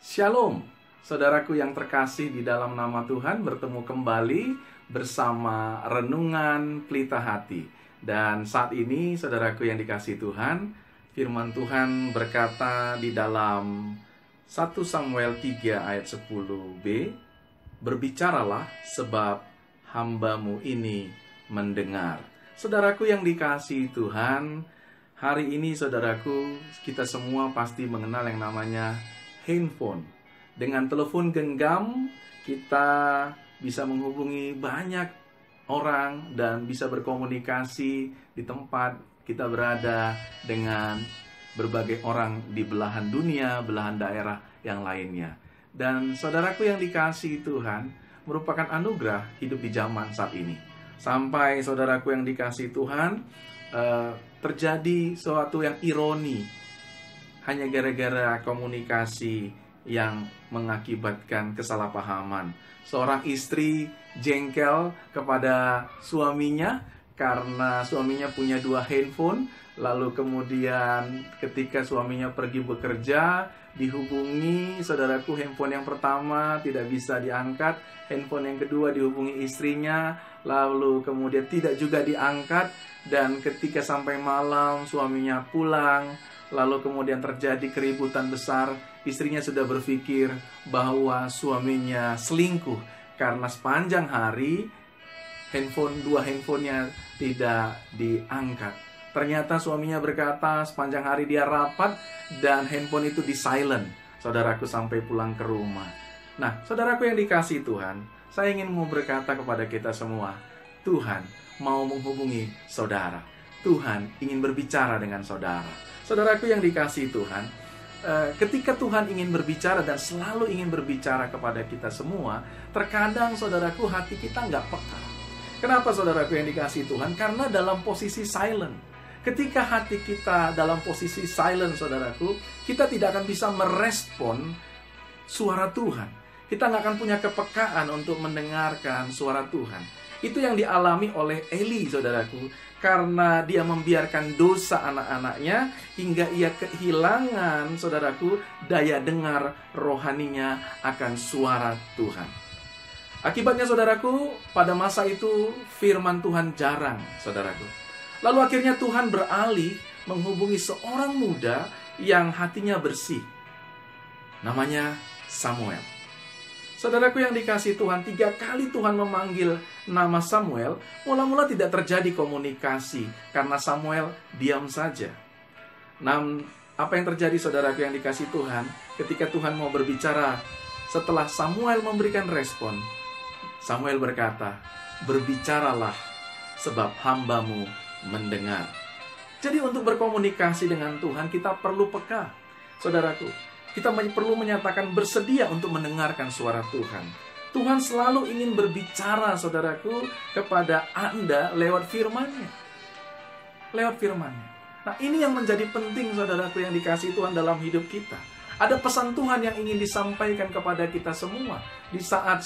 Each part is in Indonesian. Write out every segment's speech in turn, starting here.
Shalom, saudaraku yang terkasih di dalam nama Tuhan, bertemu kembali bersama Renungan Pelita Hati. Dan saat ini, saudaraku yang dikasihi Tuhan, firman Tuhan berkata di dalam 1 Samuel 3 ayat 10b, "Berbicaralah sebab hambamu ini mendengar." Saudaraku yang dikasihi Tuhan, hari ini saudaraku, kita semua pasti mengenal yang namanya handphone. Dengan telepon genggam, kita bisa menghubungi banyak orang dan bisa berkomunikasi di tempat kita berada dengan berbagai orang di belahan dunia, belahan daerah yang lainnya. Dan saudaraku yang dikasihi Tuhan, merupakan anugerah hidup di zaman saat ini. Sampai saudaraku yang dikasihi Tuhan, terjadi sesuatu yang ironi, hanya gara-gara komunikasi yang mengakibatkan kesalahpahaman. Seorang istri jengkel kepada suaminya karena suaminya punya 2 handphone. Lalu kemudian ketika suaminya pergi bekerja, dihubungi, saudaraku, handphone yang pertama tidak bisa diangkat, handphone yang kedua dihubungi istrinya, lalu kemudian tidak juga diangkat. Dan ketika sampai malam suaminya pulang, lalu kemudian terjadi keributan besar, istrinya sudah berpikir bahwa suaminya selingkuh karena sepanjang hari 2 handphonenya tidak diangkat. Ternyata suaminya berkata sepanjang hari dia rapat dan handphone itu di silent, saudaraku, sampai pulang ke rumah. Nah, saudaraku yang dikasihi Tuhan, saya ingin mau berkata kepada kita semua, Tuhan mau menghubungi saudara. Tuhan ingin berbicara dengan saudara. Saudaraku yang dikasihi Tuhan, ketika Tuhan ingin berbicara dan selalu ingin berbicara kepada kita semua, terkadang saudaraku hati kita nggak peka. Kenapa saudaraku yang dikasihi Tuhan? Karena dalam posisi silent. Ketika hati kita dalam posisi silent, saudaraku, kita tidak akan bisa merespon suara Tuhan. Kita nggak akan punya kepekaan untuk mendengarkan suara Tuhan. Itu yang dialami oleh Eli, saudaraku, karena dia membiarkan dosa anak-anaknya hingga ia kehilangan, saudaraku, daya dengar rohaninya akan suara Tuhan. Akibatnya, saudaraku, pada masa itu firman Tuhan jarang, saudaraku. Lalu akhirnya Tuhan beralih menghubungi seorang muda yang hatinya bersih. Namanya Samuel. Saudaraku yang dikasihi Tuhan, 3 kali Tuhan memanggil nama Samuel, mula-mula tidak terjadi komunikasi karena Samuel diam saja. Namun, apa yang terjadi saudaraku yang dikasihi Tuhan, ketika Tuhan mau berbicara, setelah Samuel memberikan respon, Samuel berkata, "Berbicaralah sebab hambamu mendengar." Jadi untuk berkomunikasi dengan Tuhan, kita perlu peka, saudaraku. Kita perlu menyatakan bersedia untuk mendengarkan suara Tuhan. Tuhan selalu ingin berbicara, saudaraku, kepada Anda lewat firman-Nya. Lewat firman-Nya. Nah, ini yang menjadi penting, saudaraku yang dikasihi Tuhan, dalam hidup kita. Ada pesan Tuhan yang ingin disampaikan kepada kita semua di saat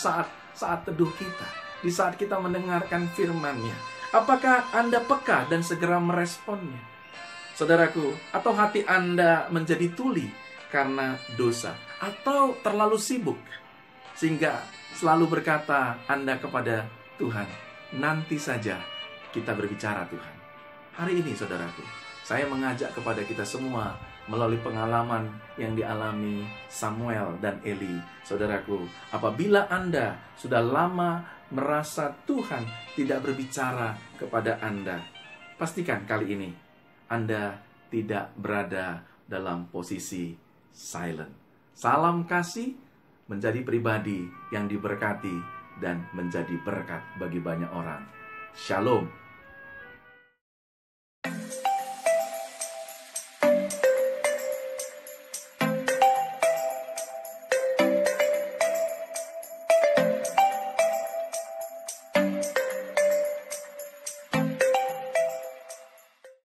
teduh kita, di saat kita mendengarkan firman-Nya. Apakah Anda peka dan segera meresponnya, saudaraku? Atau hati Anda menjadi tuli karena dosa, atau terlalu sibuk sehingga selalu berkata Anda kepada Tuhan, "Nanti saja kita berbicara, Tuhan." Hari ini, saudaraku, saya mengajak kepada kita semua melalui pengalaman yang dialami Samuel dan Eli. Saudaraku, apabila Anda sudah lama merasa Tuhan tidak berbicara kepada Anda, pastikan kali ini Anda tidak berada dalam posisi silent. Salam kasih, menjadi pribadi yang diberkati dan menjadi berkat bagi banyak orang. Shalom.